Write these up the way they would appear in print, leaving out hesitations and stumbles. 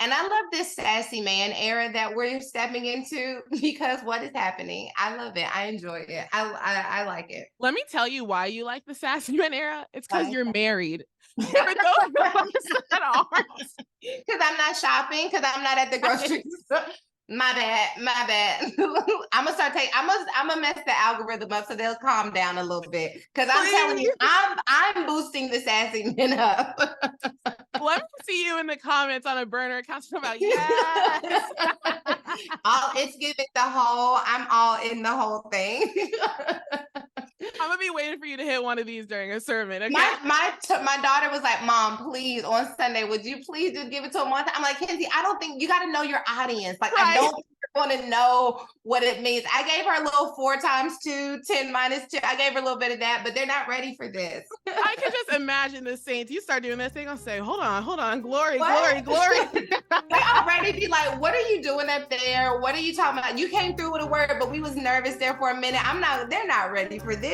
And I love this sassy man era that we're stepping into because what is happening? I love it. I enjoy it. I like it. Let me tell you why you like the sassy man era. It's because Why? you're married. For those of us that aren't. Because I'm not shopping, because I'm not at the grocery store. My bad. I'm gonna start taking. I'm gonna mess the algorithm up so they'll calm down a little bit. Because I'm telling you, I'm boosting the sassy men up. Let me see you in the comments on a burner account about yes. It's giving the whole. I'm all in the whole thing. I'm gonna be waiting for you to hit one of these during a sermon. Okay. My daughter was like, "Mom, please on Sunday, would you please just give it to him one time?" I'm like, Kenzie, I don't think you got to know your audience. Like, right. I don't want to know what it means. I gave her a little 4 times 2, 10 minus 2. I gave her a little bit of that, but they're not ready for this. I can just imagine the saints. You start doing this, they're gonna say, "Hold on, glory." They already be like, "What are you doing up there? What are you talking about? You came through with a word, but we was nervous there for a minute. They're not ready for this."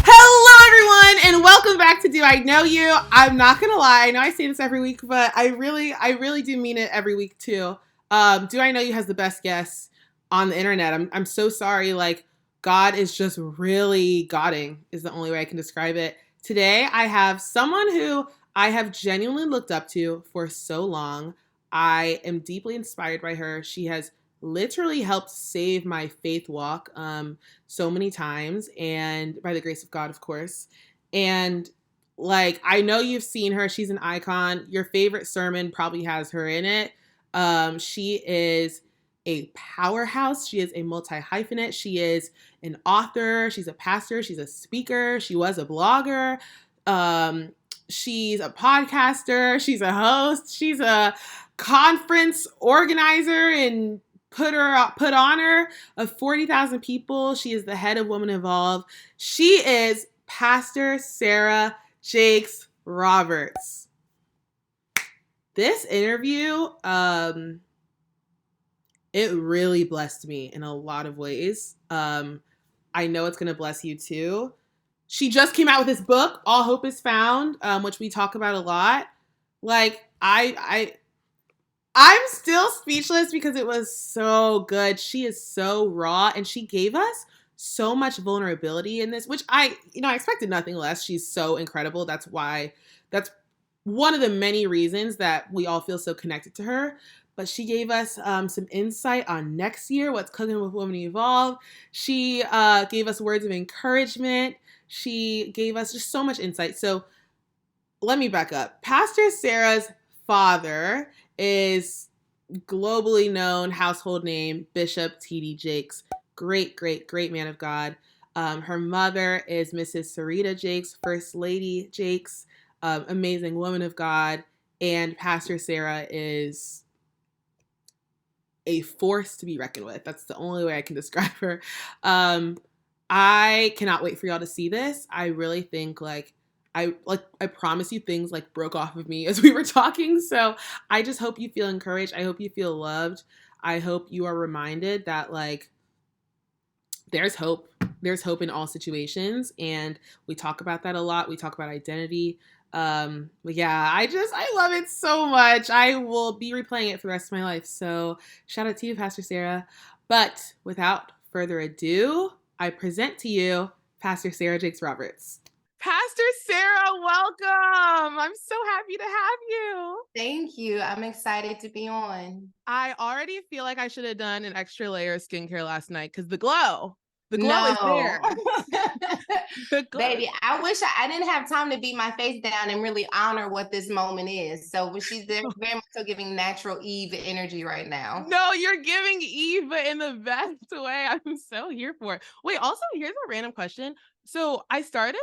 Hello, everyone, and welcome back to Do I Know You? I'm not gonna lie, I know I say this every week, but I really do mean it every week too. Do I Know You has the best guests on the internet. I'm so sorry. Like, God is just really godding is the only way I can describe it. Today, I have someone who I have genuinely looked up to for so long. I am deeply inspired by her. She has literally helped save my faith walk so many times, and by the grace of God, of course. And like, I know you've seen her. She's an icon. Your favorite sermon probably has her in it. She is a powerhouse. She is a multi-hyphenate. She is an author. She's a pastor. She's a speaker. She was a blogger. She's a podcaster. She's a host. She's a conference organizer and put on her of 40,000 people. She is the head of Women Involved. She is Pastor Sarah Jakes Roberts. This interview, it really blessed me in a lot of ways. I know it's going to bless you too. She just came out with this book, All Hope Is Found, which we talk about a lot. Like, I'm still speechless because it was so good. She is so raw, and she gave us so much vulnerability in this, which I expected nothing less. She's so incredible. That's one of the many reasons that we all feel so connected to her. But she gave us some insight on next year, what's cooking with Women Evolve. She gave us words of encouragement. She gave us just so much insight. So let me back up. Pastor Sarah's father is globally known household name, Bishop T.D. Jakes. Great man of God. Her mother is Mrs. Riiiiiightttt Jakes, First Lady Jakes, amazing woman of God. And Pastor Sarah is a force to be reckoned with. That's the only way I can describe her. I cannot wait for y'all to see this. I really think I promise you things like broke off of me as we were talking. So I just hope you feel encouraged. I hope you feel loved. I hope you are reminded that there's hope. There's hope in all situations. And we talk about that a lot. We talk about identity. But yeah, I love it so much. I will be replaying it for the rest of my life. So shout out to you, Pastor Sarah. But without further ado, I present to you Pastor Sarah Jakes Roberts. Pastor Sarah, welcome. I'm so happy to have you. Thank you. I'm excited to be on. I already feel like I should have done an extra layer of skincare last night because the glow is there. Baby, I wish I didn't have time to beat my face down and really honor what this moment is. So she's very much so giving natural Eve energy right now. No, you're giving Eve in the best way. I'm so here for it. Wait, also, here's a random question. So I started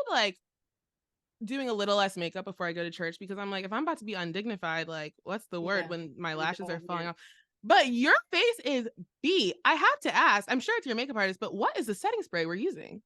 doing a little less makeup before I go to church because I'm like, if I'm about to be undignified, like, what's the word when my lashes are falling off? But your face is B. I have to ask, I'm sure it's your makeup artist, but what is the setting spray we're using?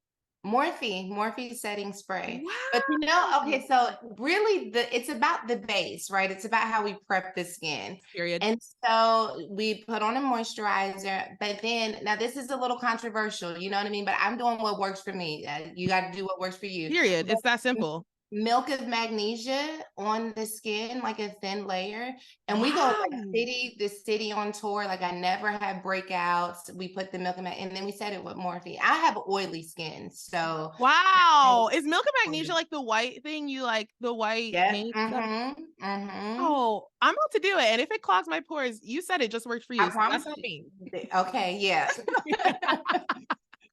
Morphe setting spray. Wow. But you know, okay, so really it's about the base, right? It's about how we prep the skin. Period. And so we put on a moisturizer, but then now this is a little controversial, you know what I mean? But I'm doing what works for me. You got to do what works for you. Period. But It's that simple. milk of magnesia on the skin, like a thin layer. And we go like the city on tour. Like I never had breakouts. We put the milk of and then we set it with Morphe. I have oily skin, so wow. Is milk of magnesia like the white thing? You like the white paint? Oh, I'm about to do it. And if it clogs my pores, you said it just worked for you. I So promise that's not me. Okay, yeah.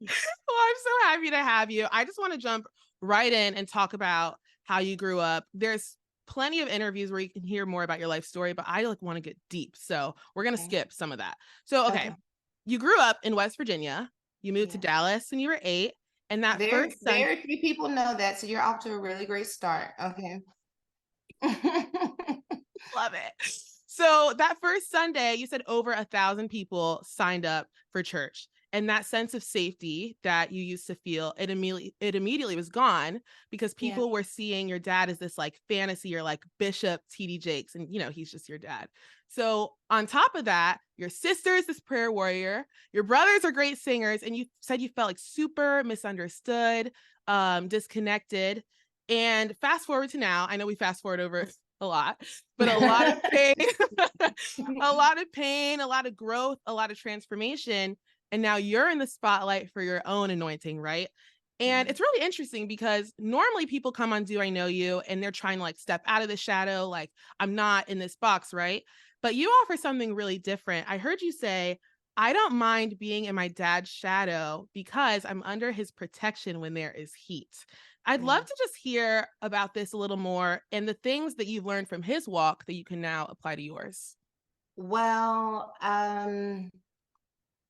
Well, I'm so happy to have you. I just want to jump right in and talk about how you grew up. There's plenty of interviews where you can hear more about your life story, but I like want to get deep. So we're going to skip some of that. So, okay. You grew up in West Virginia. You moved to Dallas when you were 8. And that first very few people know that. So you're off to a really great start. Okay. Love it. So that first Sunday, you said over 1,000 people signed up for church. And that sense of safety that you used to feel, it immediately was gone because people were seeing your dad as this like fantasy or like Bishop T.D. Jakes. And, you know, he's just your dad. So on top of that, your sister is this prayer warrior. Your brothers are great singers. And you said you felt like super misunderstood, disconnected. And fast forward to now, I know we fast forward over a lot, but a lot of pain, a lot of pain, a lot of growth, a lot of transformation. And now you're in the spotlight for your own anointing, right? And it's really interesting because normally people come on Do I Know You and they're trying to like step out of the shadow, like I'm not in this box, right? But you offer something really different. I heard you say, I don't mind being in my dad's shadow because I'm under his protection when there is heat. I'd love to just hear about this a little more and the things that you've learned from his walk that you can now apply to yours. Well,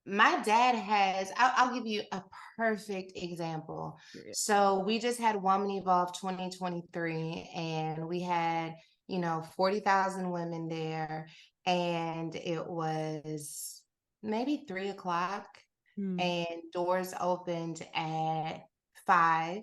my dad has, I'll give you a perfect example. So we just had Woman Evolve 2023 and we had, 40,000 women there and it was maybe 3:00 and doors opened at 5,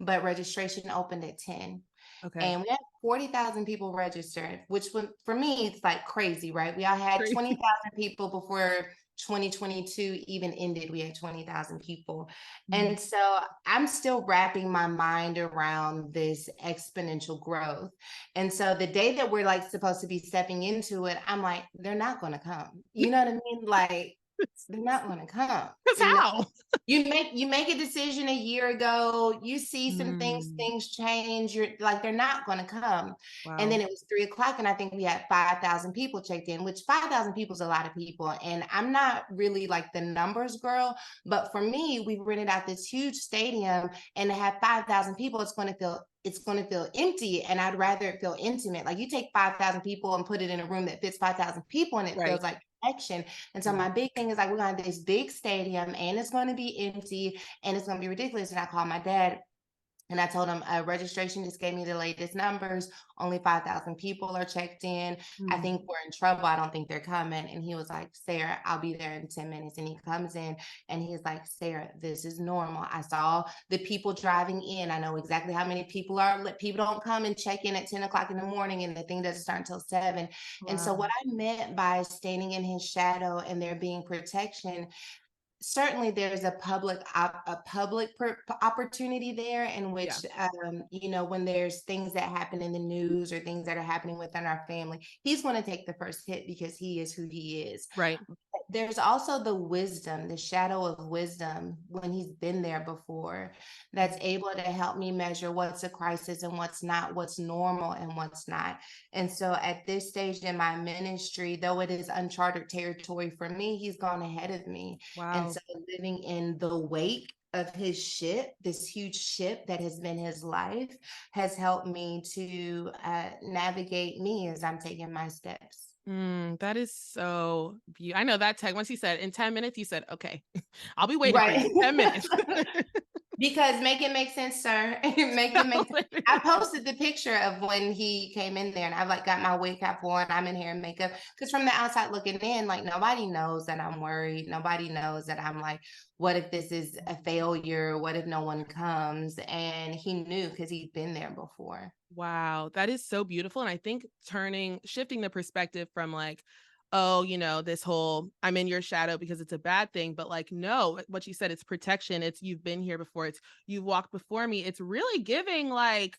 but registration opened at 10. Okay. And we had 40,000 people registered, which for me, it's like crazy, right? We all had 20,000 people before 2022 even ended. We had 20,000 people. And so I'm still wrapping my mind around this exponential growth. And so the day that we're like supposed to be stepping into it, I'm like, they're not going to come. You know what I mean? Like, they're not going to come. Because how? You make a decision a year ago, you see some things change, you're like, they're not going to come. Wow. And then it was 3:00 and I think we had 5,000 people checked in, which 5,000 people is a lot of people. And I'm not really like the numbers girl, but for me, we rented out this huge stadium and to have 5,000 people, it's going to feel empty. And I'd rather it feel intimate. Like you take 5,000 people and put it in a room that fits 5,000 people and it feels like connection. And so my big thing is like, we're going to have this big stadium and it's going to be empty and it's going to be ridiculous. And I called my dad and I told him registration just gave me the latest numbers. Only 5,000 people are checked in. I think we're in trouble. I don't think they're coming. And he was like, Sarah, I'll be there in 10 minutes. And he comes in and he's like, Sarah, this is normal. I saw the people driving in. I know exactly how many people are. People don't come and check in at 10:00 in the morning and the thing doesn't start until 7. Wow. And so what I meant by standing in his shadow and there being protection, certainly there's a public opportunity there in which, when there's things that happen in the news or things that are happening within our family, he's going to take the first hit because he is who he is. Right. There's also the wisdom, the shadow of wisdom when he's been there before, that's able to help me measure what's a crisis and what's not, what's normal and what's not. And so at this stage in my ministry, though it is uncharted territory for me, he's gone ahead of me. Wow. And so living in the wake of his ship, this huge ship that has been his life, has helped me to navigate me as I'm taking my steps. That is so beautiful. I know that tag, once you said in 10 minutes, you said, okay, I'll be waiting for you in 10 minutes. Because make it make sense, sir. Make it make sense. I posted the picture of when he came in there and I've like got my wig cap on. I'm in hair and makeup. Because from the outside looking in, like nobody knows that I'm worried. Nobody knows that I'm like, what if this is a failure? What if no one comes? And he knew because he'd been there before. Wow, that is so beautiful. And I think shifting the perspective from like, oh, this whole I'm in your shadow because it's a bad thing, but like, no, what you said, it's protection. It's you've been here before. It's you've walked before me. It's really giving like,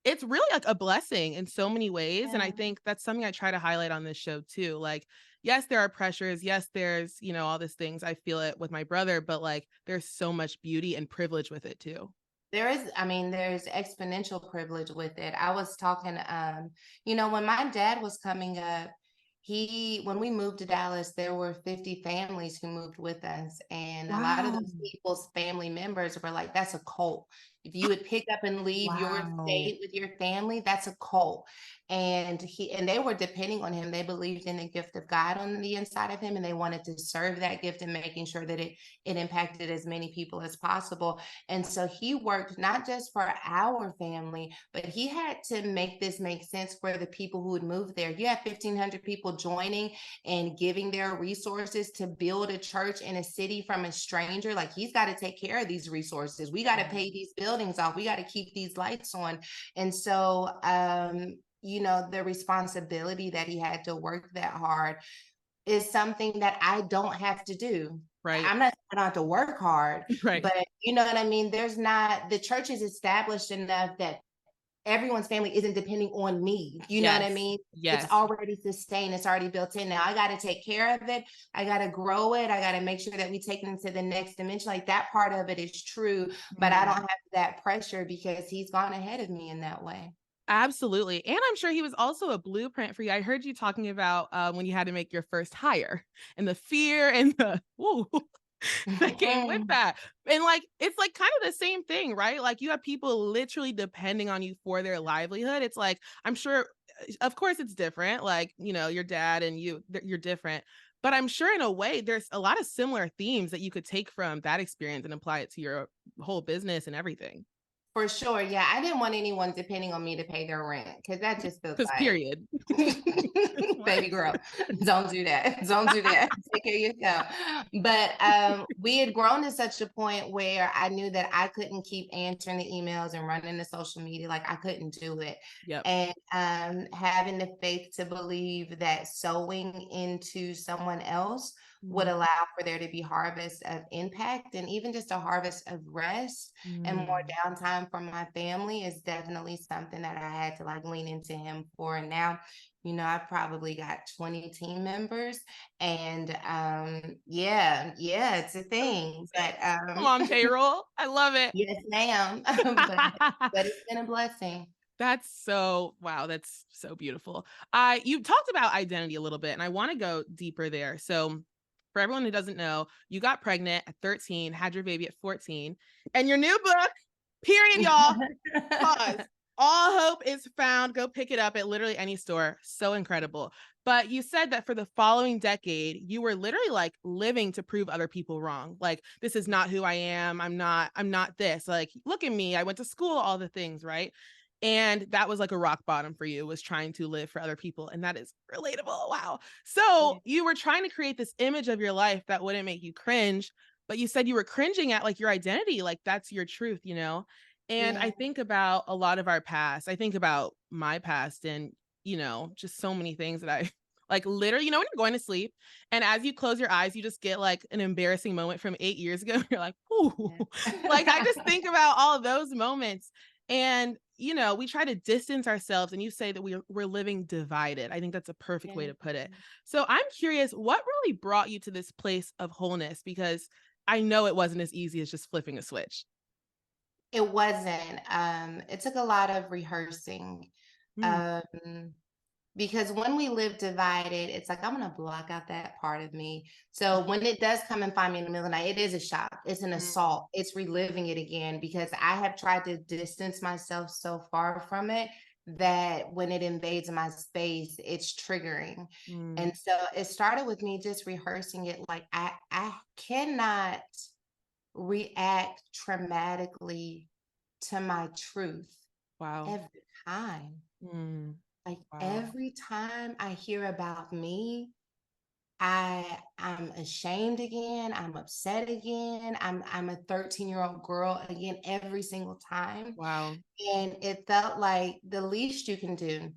it's really like a blessing in so many ways. And I think that's something I try to highlight on this show too. Like, yes, there are pressures. Yes, there's, all these things. I feel it with my brother, but like, there's so much beauty and privilege with it too. There's exponential privilege with it. I was talking, when my dad was coming up, when we moved to Dallas, there were 50 families who moved with us. And a lot of those people's family members were like, that's a cult. If you would pick up and leave your state with your family, that's a cult. And they were depending on him. They believed in the gift of God on the inside of him, and they wanted to serve that gift and making sure that it impacted as many people as possible. And so he worked not just for our family, but he had to make this make sense for the people who would move there. You have 1,500 people joining and giving their resources to build a church in a city from a stranger. Like, he's got to take care of these resources. We got to pay these buildings off. We got to keep these lights on. And so, the responsibility that he had to work that hard is something that I don't have to do. Right. I don't have to work hard, right. But you know what I mean? The church is established enough that everyone's family isn't depending on me. You know what I mean? Yes. It's already sustained. It's already built in. Now I got to take care of it. I got to grow it. I got to make sure that we take it into the next dimension. Like, that part of it is true, but I don't have that pressure because he's gone ahead of me in that way. Absolutely. And I'm sure he was also a blueprint for you. I heard you talking about when you had to make your first hire and the fear and the that came with that. And like, it's like kind of the same thing, right? Like, you have people literally depending on you for their livelihood. It's like, I'm sure, of course it's different. Like, your dad and you're different. But I'm sure in a way, there's a lot of similar themes that you could take from that experience and apply it to your whole business and everything. For sure. Yeah. I didn't want anyone depending on me to pay their rent, because that just feels like, period. Baby girl, don't do that. Don't do that. Take care of yourself. But we had grown to such a point where I knew that I couldn't keep answering the emails and running the social media. Like, I couldn't do it. Yep. And having the faith to believe that sowing into someone else would allow for there to be harvest of impact and even just a harvest of rest and more downtime for my family is definitely something that I had to like lean into him for. And now, I've probably got 20 team members, and it's a thing. But I'm on payroll. I love it. Yes, ma'am. but it's been a blessing. That's so beautiful. You talked about identity a little bit, and I want to go deeper there. So for everyone who doesn't know, you got pregnant at 13, had your baby at 14, and your new book, period, y'all, pause. All Hope is Found. Go pick it up at literally any store. So incredible. But you said that for the following decade, you were literally like living to prove other people wrong. Like, this is not who I am. I'm not this. Like, look at me. I went to school, all the things, right? And that was like a rock bottom for you, was trying to live for other people. And that is relatable. Wow. So you were trying to create this image of your life that wouldn't make you cringe, but you said you were cringing at like your identity. Like, that's your truth, And I think about a lot of our past. I think about my past and, just so many things that I like literally, when you're going to sleep and as you close your eyes, you just get like an embarrassing moment from 8 years ago. You're like, ooh, like I just think about all of those moments. And, we try to distance ourselves, and you say that we're living divided. I think that's a perfect way to put it. So I'm curious, what really brought you to this place of wholeness? Because I know it wasn't as easy as just flipping a switch. It wasn't. It took a lot of rehearsing. Because when we live divided, it's like, I'm going to block out that part of me. So when it does come and find me in the middle of the night, it is a shock. It's an assault. It's reliving it again, because I have tried to distance myself so far from it that when it invades my space, it's triggering. And so it started with me just rehearsing it. Like, I cannot react traumatically to my truth Wow. every time. Mm, Like wow. every time I hear about me, I'm ashamed again. I'm upset again. I'm a 13-year-old girl again every single time. Wow. And it felt like the least you can do.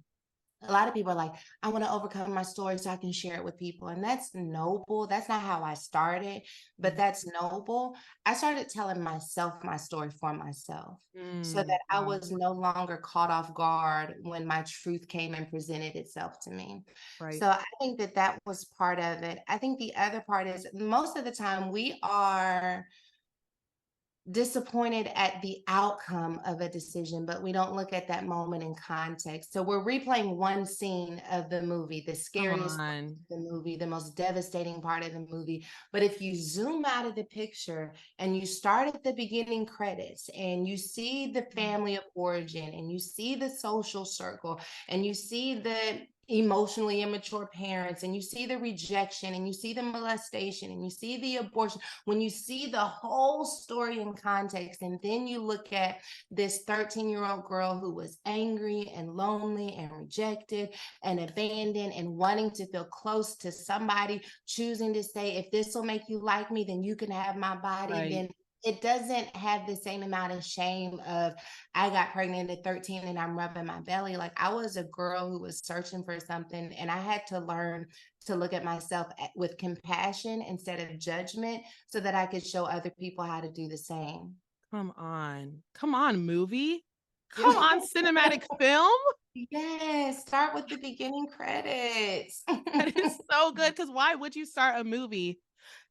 A lot of people are like, I want to overcome my story so I can share it with people. And that's noble. That's not how I started, but that's noble. I started telling myself my story for myself so that I Wow. was no longer caught off guard when my truth came and presented itself to me. Right. So I think that that was part of it. I think the other part is most of the time we are disappointed at the outcome of a decision, but we don't look at that moment in context. So we're replaying one scene of the movie, the Come scariest part on. of the movie, the most devastating part of the movie. But if you zoom out of the picture and you start at the beginning credits and you see the family of origin and you see the social circle and you see the emotionally immature parents and you see the rejection and you see the molestation and you see the abortion, when you see the whole story in context, and then you look at this 13-year-old girl who was angry and lonely and rejected and abandoned and wanting to feel close to somebody, choosing to say, if this will make you like me, then you can have my body, Right. then it doesn't have the same amount of shame of I got pregnant at 13 and I'm rubbing my belly. Like I was a girl who was searching for something and I had to learn to look at myself with compassion instead of judgment so that I could show other people how to do the same. Come on. Come on, movie. Come on, cinematic film. Yes, start with the beginning credits. That is so good. Because why would you start a movie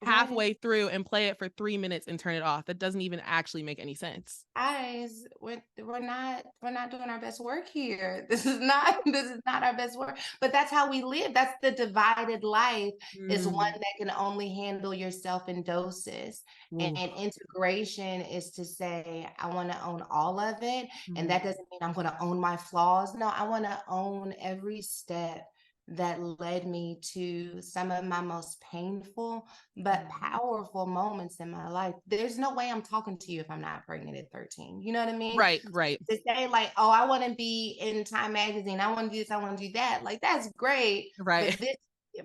Right. halfway through and play it for 3 minutes and turn it off? That doesn't even actually make any sense. Guys, we're not doing our best work here. This is not our best work. But that's how we live. That's the divided life is one that can only handle yourself in doses. Ooh. And integration is to say, I want to own all of it. And that doesn't mean I'm going to own my flaws. No, I want to own every step that led me to some of my most painful but powerful moments in my life. There's no way I'm talking to you if I'm not pregnant at 13. You know what I mean? Right, right. To say like, oh, I want to be in Time magazine, I want to do this, I want to do that. Like that's great. Right. But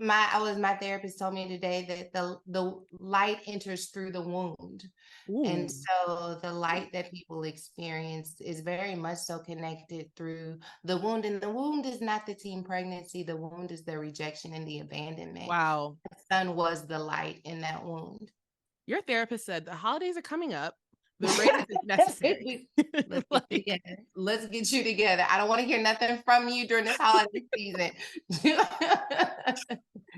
my therapist told me today that the light enters through the wound. Ooh. And so the light that people experience is very much so connected through the wound. And the wound is not the teen pregnancy. The wound is the rejection and the abandonment. Wow. The sun was the light in that wound. Your therapist said the holidays are coming up. The race is necessary. Let's get you together. I don't want to hear nothing from you during this holiday season.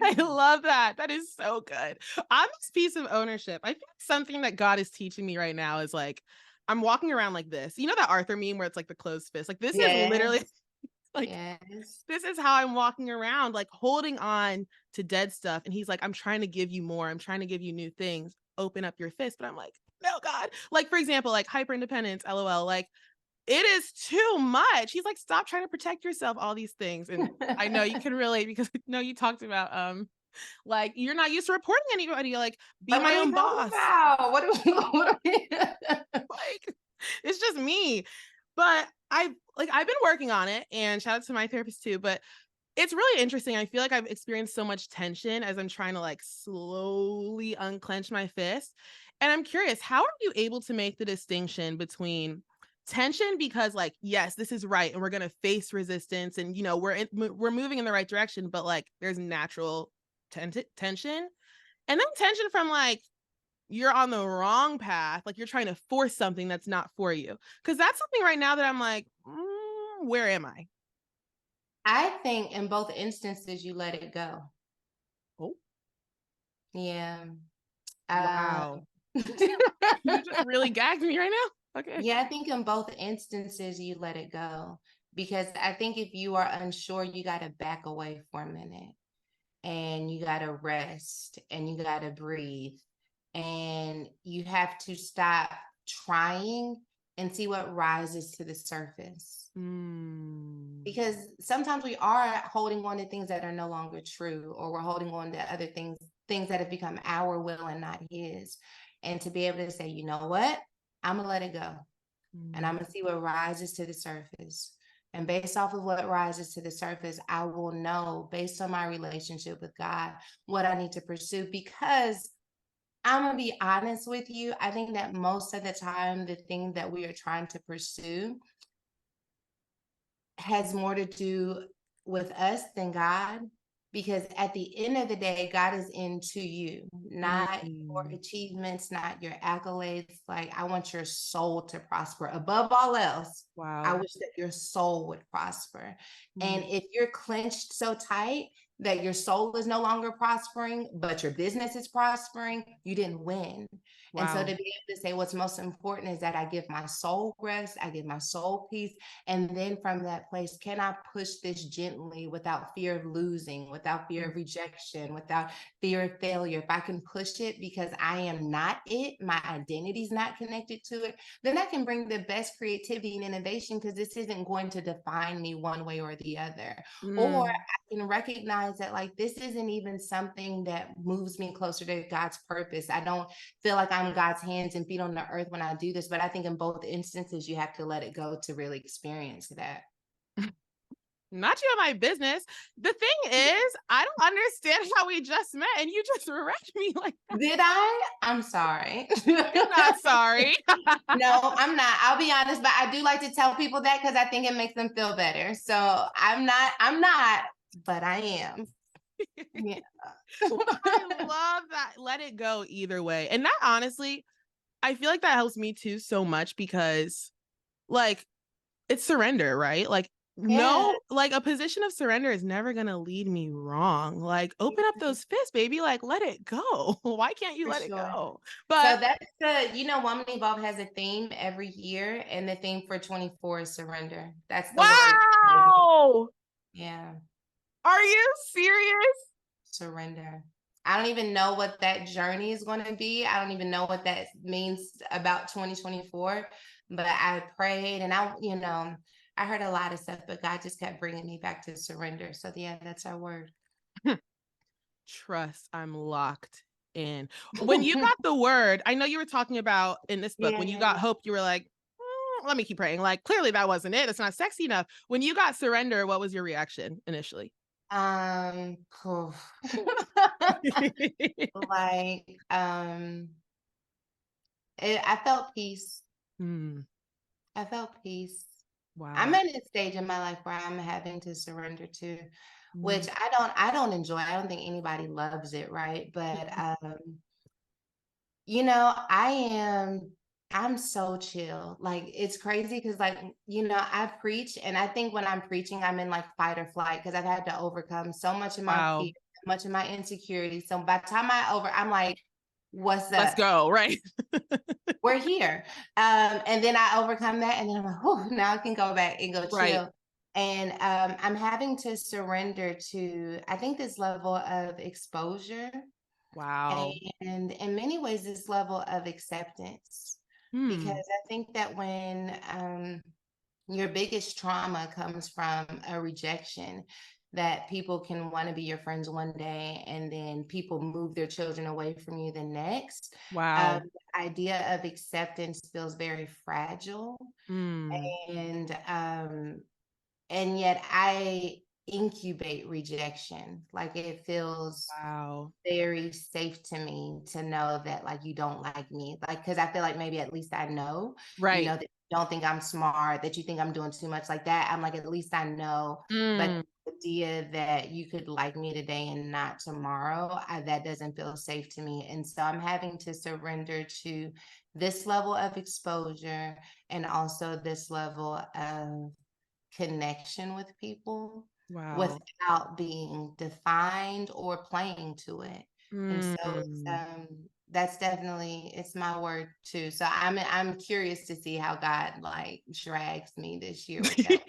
I love that. That is so good. On this piece of ownership, I think something that God is teaching me right now is like, I'm walking around like this. You know that Arthur meme where it's like the closed fist? Like this is literally like, this is how I'm walking around, like holding on to dead stuff. And he's like, I'm trying to give you more. I'm trying to give you new things. Open up your fist. But I'm like, no, God. Like, for example, like hyper independence, LOL. Like, it is too much. He's like, stop trying to protect yourself, all these things. And I know you can relate because no, you talked about like you're not used to reporting anybody, like be my own boss. What Like it's just me. But I've been working on it, and shout out to my therapist too. But it's really interesting. I feel like I've experienced so much tension as I'm trying to like slowly unclench my fist. And I'm curious, how are you able to make the distinction between tension because like, yes, this is right and we're going to face resistance and, you know, we're moving in the right direction, but like there's natural tension, and then tension from like, you're on the wrong path. Like you're trying to force something that's not for you. Cause that's something right now that I'm like, where am I? I think in both instances, you let it go. Oh, yeah. Wow. You just really gagged me right now. Okay. Yeah, I think in both instances, you let it go. Because I think if you are unsure, you got to back away for a minute and you got to rest and you got to breathe and you have to stop trying and see what rises to the surface. Because sometimes we are holding on to things that are no longer true, or we're holding on to other things that have become our will and not his. and to be able to say, you know what, I'm gonna let it go, and I'm gonna see what rises to the surface. And based off of what rises to the surface, I will know, based on my relationship with God, what I need to pursue. Because I'm gonna be honest with you, I think that most of the time, the thing that we are trying to pursue has more to do with us than God. Because at the end of the day, God is into you, not your achievements, not your accolades. Like, I want your soul to prosper above all else. Wow. I wish that your soul would prosper. And if you're clenched so tight that your soul is no longer prospering, but your business is prospering, you didn't win. Wow. And so to be able to say what's most important is that I give my soul rest, I give my soul peace. And then from that place, can I push this gently without fear of losing, without fear of rejection, without fear of failure? If I can push it because I am not it, my identity's not connected to it, then I can bring the best creativity and innovation, because this isn't going to define me one way or the other. Or I can recognize that, like, this isn't even something that moves me closer to God's purpose. I don't feel like I'm God's hands and feet on the earth when I do this, but I think in both instances, you have to let it go to really experience that. Not you in my business. The thing is, I don't understand how we just met and you just wrecked me like that. Did I? I'm sorry. You're not sorry. No, I'm not. I'll be honest, but I do like to tell people that because I think it makes them feel better. So I'm not, but I am. Yeah. I love that. Let it go either way. And that, honestly, I feel like that helps me too so much, because like, it's surrender, right? Like, no, like, a position of surrender is never going to lead me wrong. Like, open up those fists, baby. Like, let it go. Why can't you let it go? But so that's Woman Evolve has a theme every year, and the theme for 24 is surrender. That's the word. Yeah. Are you serious? Surrender. I don't even know what that journey is going to be. I don't even know what that means about 2024, but I prayed and I heard a lot of stuff, but God just kept bringing me back to surrender. So yeah, that's our word. Trust. I'm locked in. When you got the word, I know you were talking about in this book, when you got hope, you were like, let me keep praying. Like, clearly that wasn't it. It's not sexy enough. When you got surrender, what was your reaction initially? Like, I felt peace. I felt peace. Wow. I'm at a stage in my life where I'm having to surrender to, which I don't enjoy. I don't think anybody loves it, right? But I'm so chill. Like, it's crazy because, like, I preach, and I think when I'm preaching, I'm in like fight or flight because I've had to overcome so much of my fear, so much of my insecurity. So by the time I'm like, what's up? Let's go, right? We're here. And then I overcome that, and then I'm like, oh, now I can go back and go chill. Right. And I'm having to surrender to, I think, this level of exposure. Wow. And in many ways, this level of acceptance. Because I think that when your biggest trauma comes from a rejection, that people can want to be your friends one day and then people move their children away from you the next. Wow. The idea of acceptance feels very fragile. And yet I incubate rejection. Like, it feels very safe to me to know that, like, you don't like me. Like, because I feel like maybe at least I know, right? That you don't think I'm smart, that you think I'm doing too much like that. I'm like, at least I know. But the idea that you could like me today and not tomorrow, that doesn't feel safe to me. And so I'm having to surrender to this level of exposure and also this level of connection with people without being defined or playing to it. And so that's definitely, it's my word too. So I'm curious to see how God like drags me this year with that.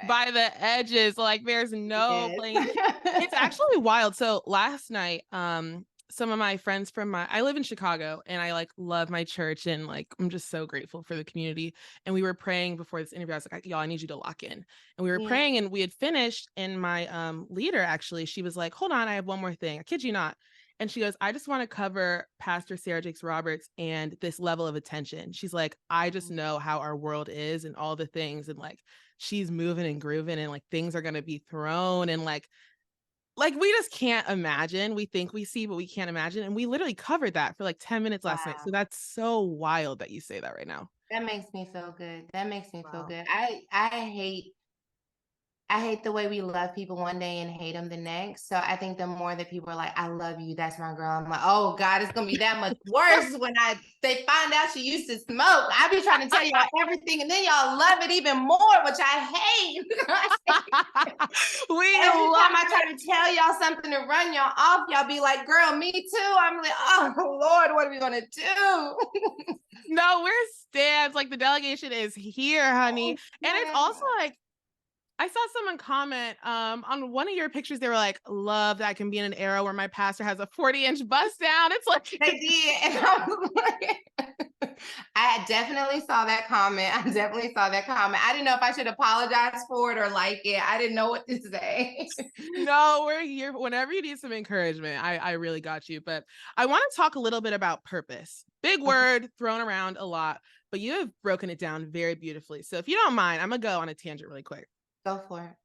By the edges, like, there's no playing. It's actually wild. So last night, some of my friends I live in Chicago, and I like love my church, and like, I'm just so grateful for the community. And we were praying before this interview. I was like, y'all, I need you to lock in. And we were praying, and we had finished, and my leader, actually, she was like, hold on, I have one more thing. I kid you not. And she goes, I just want to cover Pastor Sarah Jakes Roberts and this level of attention. She's like, I just know how our world is and all the things. And like, she's moving and grooving and like things are going to be thrown. And like we just can't imagine. We think we see, but we can't imagine. And we literally covered that for like 10 minutes last night. So that's so wild that you say that right now. That makes me feel good. That makes me feel good. I hate the way we love people one day and hate them the next. So I think the more that people are like, I love you, that's my girl. I'm like, oh God, it's gonna be that much worse when they find out she used to smoke. I be trying to tell y'all everything, and then y'all love it even more, which I hate. Every time I try to tell y'all something to run y'all off, y'all be like, girl, me too. I'm like, oh Lord, what are we gonna do? No, we're stands. Like the delegation is here, honey. And it's also like, I saw someone comment on one of your pictures. They were like, love that I can be in an era where my pastor has a 40-inch bust down. It's like they did. And I was like, I definitely saw that comment. I didn't know if I should apologize for it or like it. I didn't know what to say. No, we're here. Whenever you need some encouragement, I really got you. But I want to talk a little bit about purpose. Big word thrown around a lot, but you have broken it down very beautifully. So if you don't mind, I'm going to go on a tangent really quick. Go for it.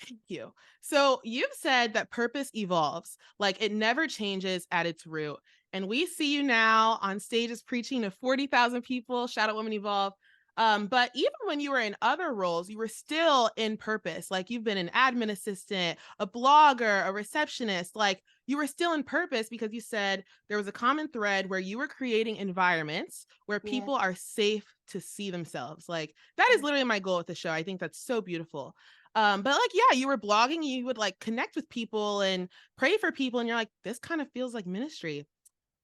Thank you. So you've said that purpose evolves, like it never changes at its root. And we see you now on stages preaching to 40,000 people, Shout Out Women Evolve. But even when you were in other roles, you were still in purpose. Like you've been an admin assistant, a blogger, a receptionist, like you were still in purpose because you said there was a common thread where you were creating environments where people are safe to see themselves. Like that is literally my goal with the show. I think that's so beautiful. But like, yeah, you were blogging, you would like connect with people and pray for people. And you're like, this kind of feels like ministry.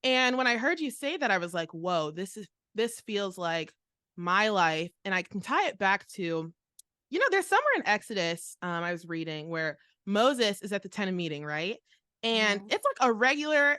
And when I heard you say that, I was like, whoa, this feels like my life. And I can tie it back to, there's somewhere in Exodus, I was reading where Moses is at the tent of meeting, right? And it's like a regular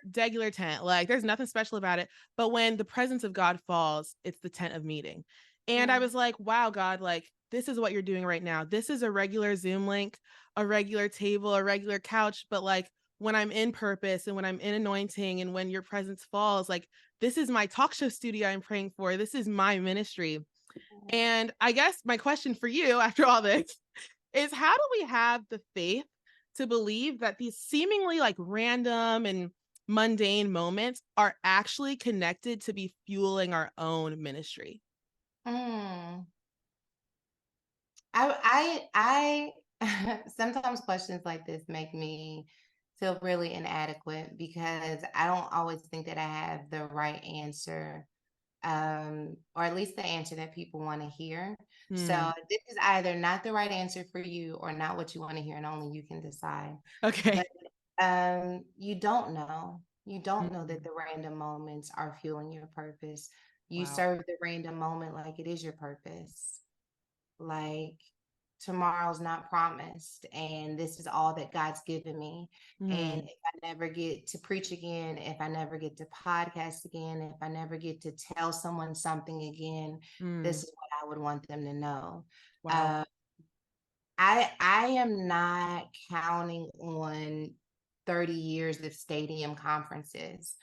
tent. Like there's nothing special about it. But when the presence of God falls, it's the tent of meeting. And I was like, wow, God, like this is what you're doing right now. This is a regular Zoom link, a regular table, a regular couch. But like when I'm in purpose and when I'm in anointing and when your presence falls, like this is my talk show studio I'm praying for. This is my ministry. And I guess my question for you after all this is, how do we have the faith to believe that these seemingly like random and mundane moments are actually connected to be fueling our own ministry? I sometimes questions like this make me feel really inadequate because I don't always think that I have the right answer, or at least the answer that people want to hear. So this is either not the right answer for you or not what you want to hear, and only you can decide. Okay. But you don't know. You don't know that the random moments are fueling your purpose. You serve the random moment like it is your purpose. Like tomorrow's not promised, and this is all that God's given me. And if I never get to preach again, if I never get to podcast again, if I never get to tell someone something again, this is what I would want them to know. Wow. I am not counting on 30 years of stadium conferences.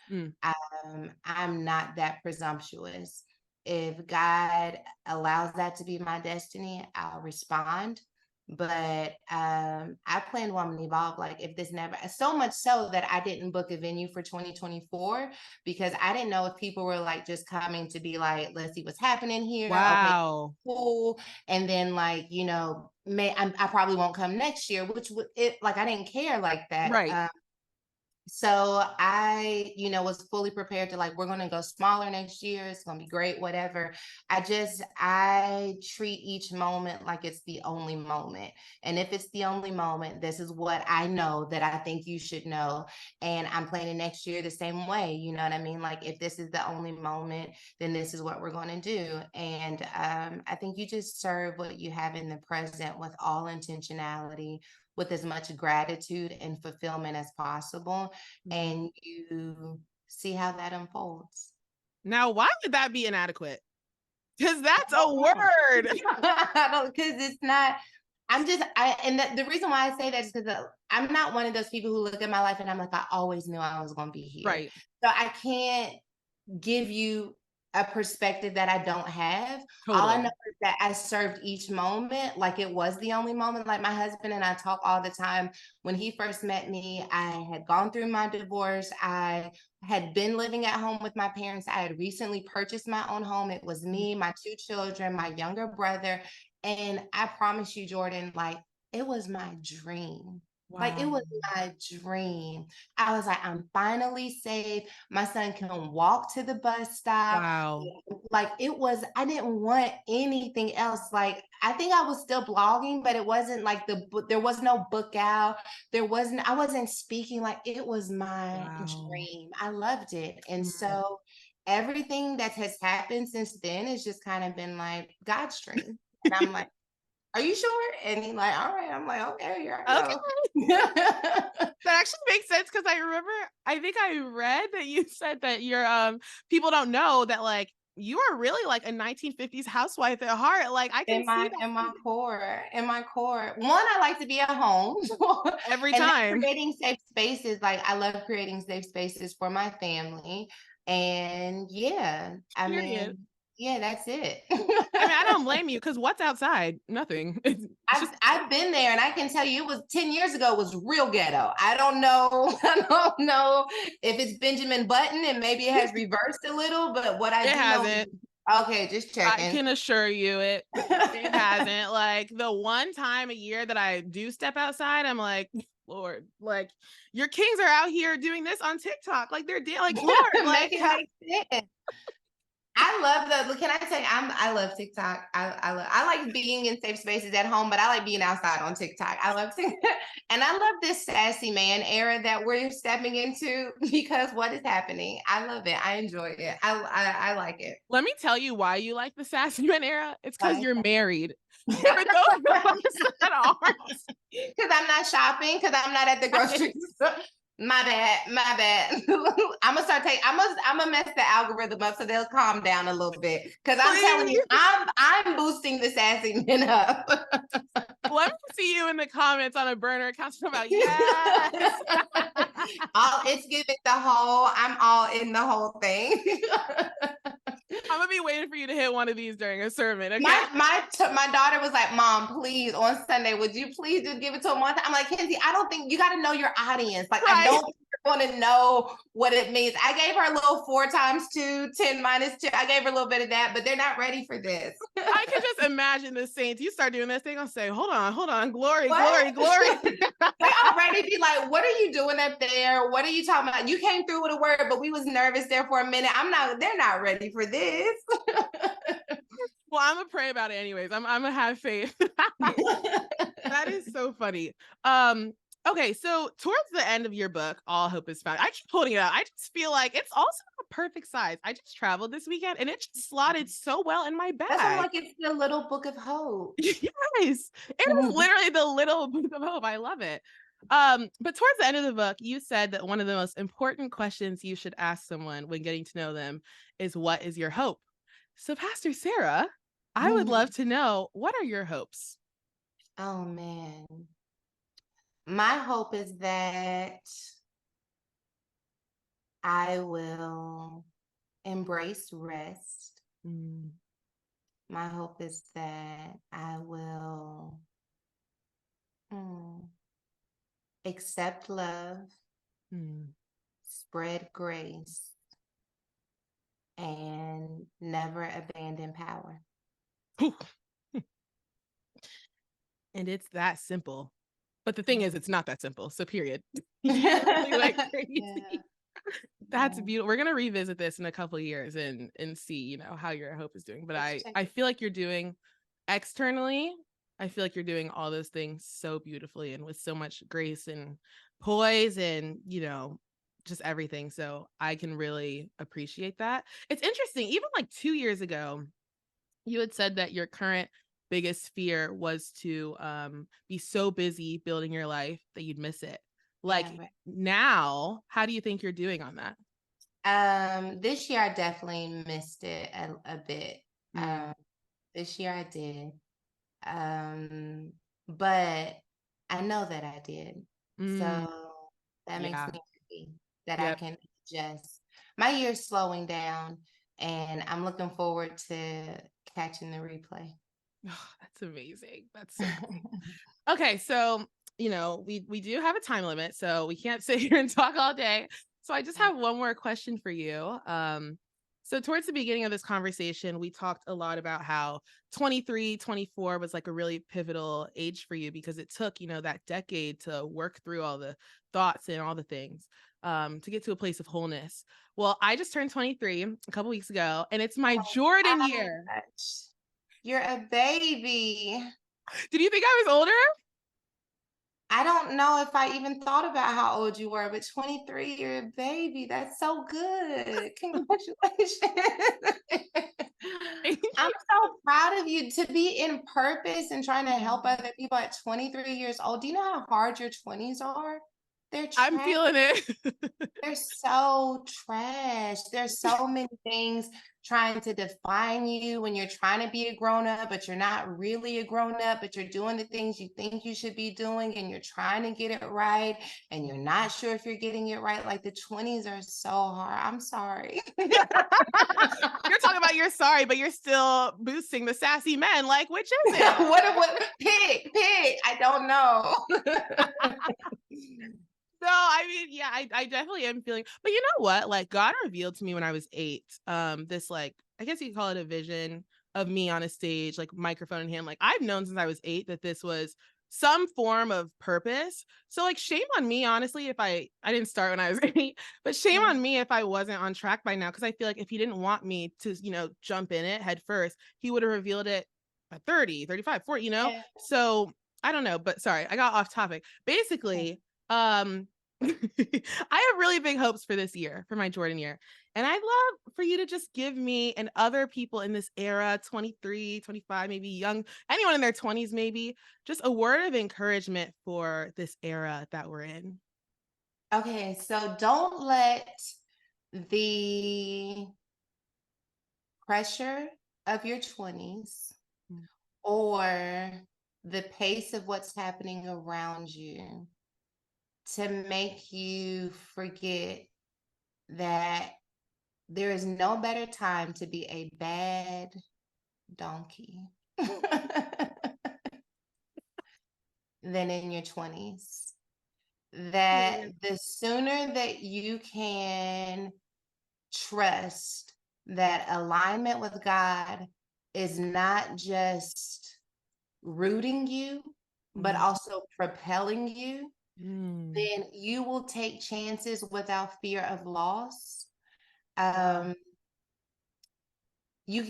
I'm not that presumptuous. If God allows that to be my destiny, I'll respond. But I planned Woman Evolve, like if this never, so much so that I didn't book a venue for 2024 because I didn't know if people were like just coming to be like, let's see what's happening here. Wow. Okay, cool. And then like, I probably won't come next year, which I didn't care like that. Right. So I, was fully prepared to like, we're going to go smaller next year. It's going to be great, whatever. I treat each moment like it's the only moment. And if it's the only moment, this is what I know that I think you should know. And I'm planning next year the same way. You know what I mean? Like if this is the only moment, then this is what we're going to do. And I think you just serve what you have in the present with all intentionality, with as much gratitude and fulfillment as possible. And you see how that unfolds. Now, why would that be inadequate? Because that's a word. Because it's not, The reason why I say that is because I'm not one of those people who look at my life and I'm like, I always knew I was going to be here. Right. So I can't give you a perspective that I don't have. Totally. All I know is that I served each moment like it was the only moment. Like my husband and I talk all the time. When he first met me, I had gone through my divorce. I had been living at home with my parents. I had recently purchased my own home. It was me, my 2 children, my younger brother. And I promise you, Jordan, like it was my dream. Wow. Like it was my dream. I was like, I'm finally safe. My son can walk to the bus stop. Wow. Like it was, I didn't want anything else. Like I think I was still blogging, but it wasn't like there was no book out. I wasn't speaking. Like it was my dream. I loved it. And so everything that has happened since then has just kind of been like God's dream. And I'm like, are you sure? And he's like, all right. I'm like, okay, here I go. That actually makes sense because I remember, I think I read that you said that your people don't know that like you are really like a 1950s housewife at heart. Like I can see that in my core. One, I like to be at home every and time. creating safe spaces. Like I love creating safe spaces for my family. And yeah, I mean, yeah, that's it. I mean, I don't blame you because what's outside? Nothing. I've been there, and I can tell you, it was 10 years ago. It was real ghetto. I don't know. I don't know if it's Benjamin Button, and maybe it has reversed a little. But what I do hasn't. know, okay, just checking. I can assure you, it hasn't. Like the one time a year that I do step outside, I'm like, Lord, like your kings are out here doing this on TikTok. Like they're like, Lord, like make sense. I love can I tell you, I love TikTok. I like being in safe spaces at home, but I like being outside on TikTok. I love TikTok. And I love this sassy man era that we're stepping into because what is happening? I love it. I enjoy it. I like it. Let me tell you why you like the sassy man era. It's because you're married. Because I'm not shopping, because I'm not at the grocery store. My bad. I'm gonna mess the algorithm up so they'll calm down a little bit. Because I'm telling you, I'm boosting the sassy men up. Let me see you in the comments on a burner account about yes. It's giving I'm all in the whole thing. I'm gonna be waiting for you to hit one of these during a sermon. Okay. My daughter was like, Mom, please, on Sunday, would you please just give it to him one time? I'm like, Kenzie, I don't think you got to know your audience. Like, I don't want to know what it means. I gave her a little 4 times 2, 10 minus 2. I gave her a little bit of that, but they're not ready for this. I can just imagine the saints. You start doing this, they're gonna say, hold on, glory. They already be like, what are you doing up there? What are you talking about? You came through with a word, but we was nervous there for a minute. They're not ready for this. Well, I'm gonna pray about it anyways. I'm gonna have faith. That is so funny. Okay, so towards the end of your book, All Hope Is Found, I keep holding it up. I just feel like it's also a perfect size. I just traveled this weekend and it just slotted so well in my bag. That's like it's the little book of hope. Yes, it was literally the little book of hope. I love it. But towards the end of the book, you said that one of the most important questions you should ask someone when getting to know them is, what is your hope? So Pastor Sarah, I would love to know, what are your hopes? Oh man. My hope is that I will embrace rest. My hope is that I will accept love, spread grace, and never abandon power. And it's that simple. But the thing is, it's not that simple. So period. Like crazy. Yeah. That's beautiful. We're going to revisit this in a couple of years and see, how your hope is doing. But I feel like you're doing externally, I feel like you're doing all those things so beautifully and with so much grace and poise and, just everything. So I can really appreciate that. It's interesting. Even like 2 years ago, you had said that your current biggest fear was to be so busy building your life that you'd miss it. Like now, how do you think you're doing on that? This year I definitely missed it a bit. This year I did. but I know that I did. Mm, So that makes yeah. me happy that I Yep. can adjust. My year's slowing down, and I'm looking forward to catching the replay. Oh, that's amazing. That's so great. Okay, so we do have a time limit, so we can't sit here and talk all day. So I just have one more question for you. So towards the beginning of this conversation, we talked a lot about how 23, 24 was like a really pivotal age for you because it took, that decade to work through all the thoughts and all the things to get to a place of wholness. Well, I just turned 23 a couple weeks ago, and it's my Jordan year. Gosh. You're a baby. Did you think I was older? I don't know if I even thought about how old you were, but 23, you're a baby. That's so good. Congratulations. I'm so proud of you to be in purpose and trying to help other people at 23 years old. Do you know how hard your 20s are? They're I'm trash. feeling it. They're so trash. There's so many things trying to define you when you're trying to be a grown-up, but you're not really a grown-up, but you're doing the things you think you should be doing, and you're trying to get it right, and you're not sure if you're getting it right. Like, the 20s are so hard. I'm sorry. You're talking about you're sorry, but you're still boosting the sassy men. Like, which is it? what pick? I don't know. No, I mean, yeah, I definitely am feeling, but you know what? Like, God revealed to me when I was 8, this, like, I guess you could call it a vision of me on a stage, like microphone in hand. Like, I've known since I was 8 that this was some form of purpose. So, like, shame on me, honestly, if I didn't start when I was 8, but shame on me if I wasn't on track by now. Cause I feel like if he didn't want me to, jump in it head first, he would have revealed it at 30, 35, 40, Yeah. So I don't know, but sorry, I got off topic. Basically, I have really big hopes for this year, for my Jordan year. And I'd love for you to just give me and other people in this era, 23, 25, maybe young, anyone in their 20s, maybe, just a word of encouragement for this era that we're in. Okay, so don't let the pressure of your 20s or the pace of what's happening around you to make you forget that there is no better time to be a bad donkey than in your 20s. That the sooner that you can trust that alignment with God is not just rooting you, but also propelling you, then you will take chances without fear of loss. You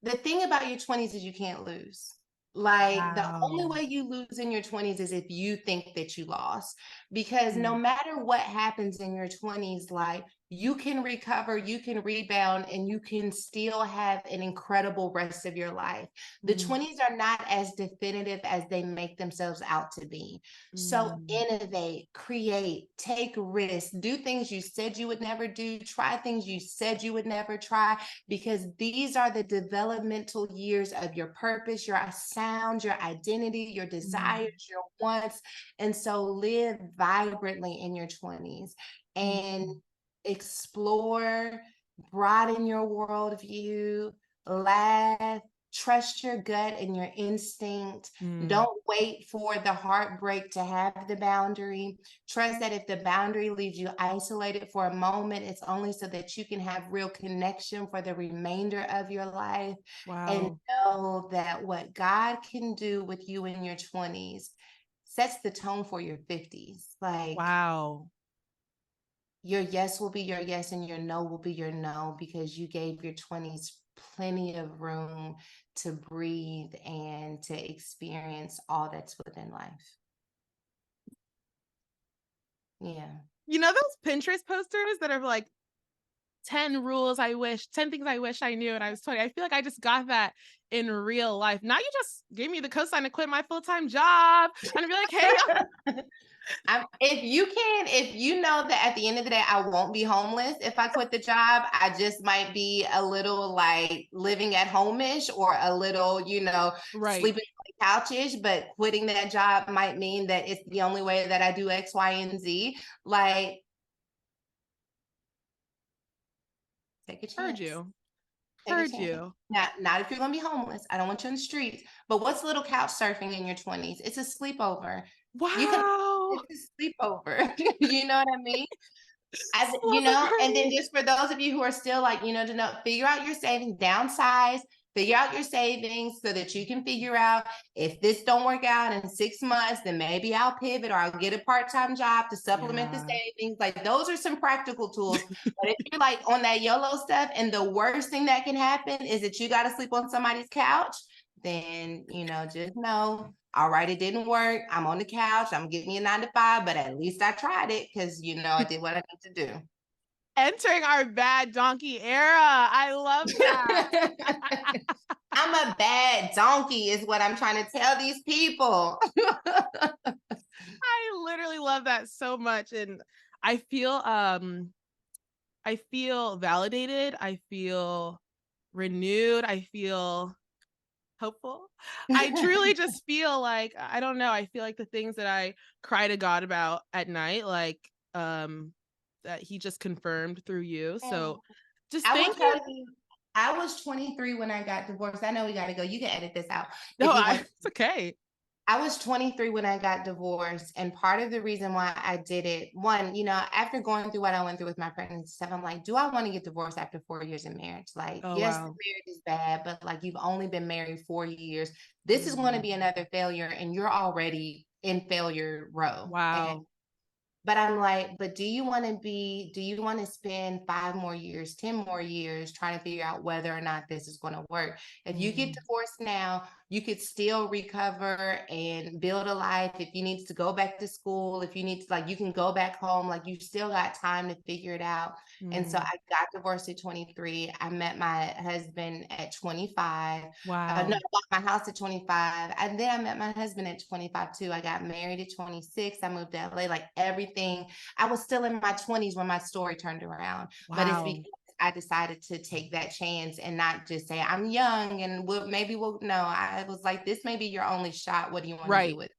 the thing about your 20s is you can't lose. Like, the only way you lose in your 20s is if you think that you lost, because no matter what happens in your 20s, like, you can recover, you can rebound, and you can still have an incredible rest of your life. The 20s are not as definitive as they make themselves out to be. So innovate, create, take risks, do things you said you would never do, try things you said you would never try, because these are the developmental years of your purpose, your sound, your identity, your desires, your wants. And so live vibrantly in your 20s and explore, broaden your worldview, laugh, trust your gut and your instinct. Don't wait for the heartbreak to have the boundary. Trust that if the boundary leaves you isolated for a moment, it's only so that you can have real connection for the remainder of your life. Wow. And know that what God can do with you in your 20s sets the tone for your 50s. Like, wow. Your yes will be your yes and your no will be your no, because you gave your 20s plenty of room to breathe and to experience all that's within life. Yeah. You know those Pinterest posters that are like 10 things I wish I knew when I was 20. I feel like I just got that in real life. Now you just gave me the cosign to quit my full-time job and be like, hey, if you know that at the end of the day, I won't be homeless if I quit the job, I just might be a little like living at home-ish, or a little, right. sleeping couchish, but quitting that job might mean that it's the only way that I do X, Y, and Z. Like, take a chance. Heard you. Take a Heard chance. you. Now, not if you're gonna be homeless. I don't want you on the streets. But what's little couch surfing in your 20s? It's a sleepover. You can. Wow. It's a sleepover. You know what I mean? As you Love know, it, and then Brittany. just for those of you who are still like, to know, figure out your savings, downsize, figure out your savings so that you can figure out if this don't work out in 6 months, then maybe I'll pivot or I'll get a part-time job to supplement the Yeah. savings. Like those are some practical tools. But if you're like on that YOLO stuff, and the worst thing that can happen is that you got to sleep on somebody's couch, then just know, all right, it didn't work. I'm on the couch. I'm getting me a 9 to 5, but at least I tried it because I did what I need to do. Entering our bad donkey era. I love that. I'm a bad donkey is what I'm trying to tell these people. I literally love that so much. And I feel validated. I feel renewed. I feel hopeful. I truly just feel like, I don't know, I feel like the things that I cry to God about at night, like that he just confirmed through you. So just I will thank tell you. you, I was 23 when I got divorced. I know we got to go. You can edit this out. No, if you want. it's okay. I was 23 when I got divorced. And part of the reason why I did it, one, after going through what I went through with my pregnancy stuff, I'm like, do I want to get divorced after 4 years in marriage? Like, Oh, yes, wow. marriage is bad, but like you've only been married 4 years. This is going to be another failure, and you're already in failure row. Wow. But I'm like, but do you want to spend 5 more years, 10 more years trying to figure out whether or not this is going to work? If you get divorced now, you could still recover and build a life. If you need to go back to school, if you need to, you can go back home, you still got time to figure it out. And so I got divorced at 23. I met my husband at 25. Wow. No, I bought my house at 25. And then I met my husband at 25 too. I got married at 26. I moved to LA, everything. I was still in my 20s when my story turned around. Wow. But it's because I decided to take that chance and not just say, I'm young and no, I was like, this may be your only shot. What do you want to do with it?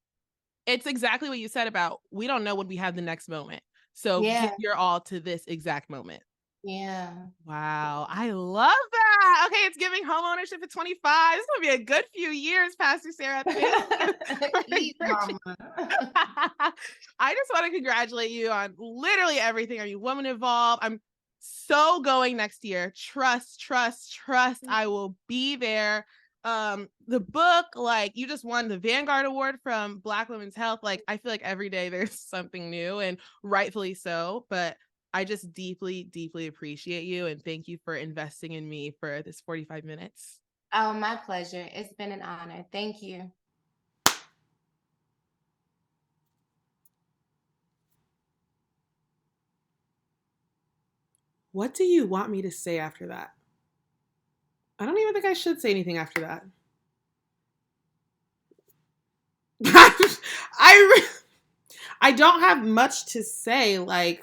It's exactly what you said about, we don't know when we have the next moment. So give your all to this exact moment. Yeah. Wow. I love that. Okay. It's giving home ownership at 25. It's going to be a good few years, Pastor Sarah. Eat, mama. I just want to congratulate you on literally everything. Are you woman evolved? I'm so going next year. Trust. I will be there. The book, you just won the Vanguard Award from Black Women's Health. I feel like every day there's something new, and rightfully so. But I just deeply, deeply appreciate you, and thank you for investing in me for this 45 minutes. Oh, my pleasure. It's been an honor. Thank you. What do you want me to say after that? I don't even think I should say anything after that. I don't have much to say. Let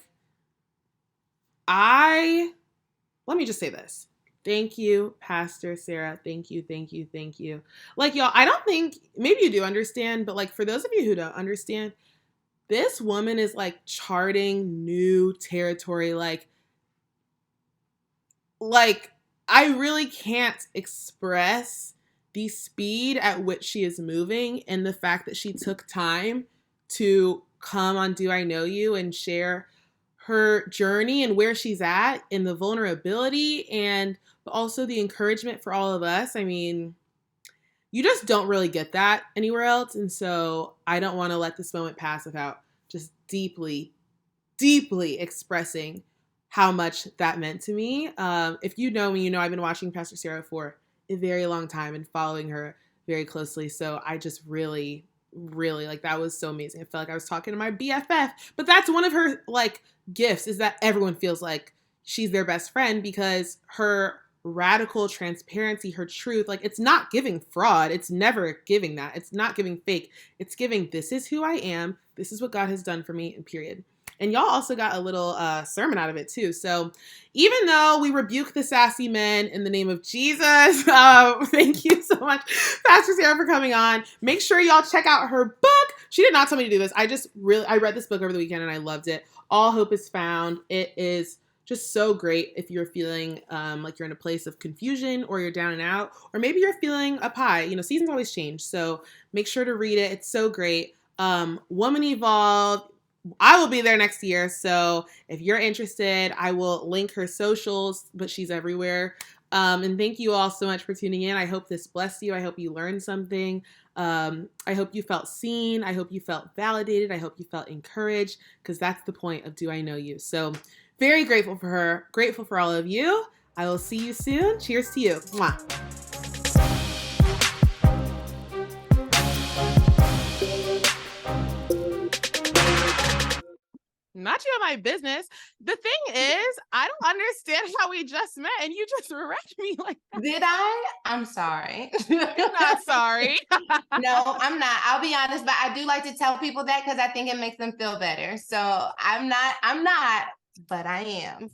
me just say this. Thank you, Pastor Sarah. Thank you. Y'all, I don't think, maybe you do understand, but for those of you who don't understand, this woman is charting new territory. I really can't express the speed at which she is moving, and the fact that she took time to come on Do I Know You and share her journey and where she's at, and the vulnerability, and also the encouragement for all of us. I mean, you just don't really get that anywhere else. And so I don't want to let this moment pass without just deeply, deeply expressing how much that meant to me. If you know me, you know I've been watching Pastor Sarah for a very long time and following her very closely. So I just really, that was so amazing. I felt like I was talking to my BFF. But that's one of her gifts, is that everyone feels like she's their best friend, because her radical transparency, her truth, it's not giving fraud. It's never giving that. It's not giving fake. It's giving, this is who I am. This is what God has done for me, and period. And y'all also got a little sermon out of it too. So even though we rebuke the sassy men in the name of Jesus, thank you so much, Pastor Sarah, for coming on. Make sure y'all check out her book. She did not tell me to do this. I read this book over the weekend and I loved it. All Hope is Found. It is just so great if you're feeling like you're in a place of confusion or you're down and out, or maybe you're feeling up high. You know, seasons always change. So make sure to read it. It's so great. Woman Evolved. I will be there next year. So if you're interested, I will link her socials, but she's everywhere. And thank you all so much for tuning in. I hope this blessed you. I hope you learned something. I hope you felt seen. I hope you felt validated. I hope you felt encouraged, because that's the point of Do I Know You? So very grateful for her. Grateful for all of you. I will see you soon. Cheers to you. Mwah. Not you in my business. The thing is, I don't understand how we just met and you just wrecked me like that. Did I? I'm sorry. I'm not sorry. No, I'm not. I'll be honest, but I do like to tell people that because I think it makes them feel better. So I'm not, but I am.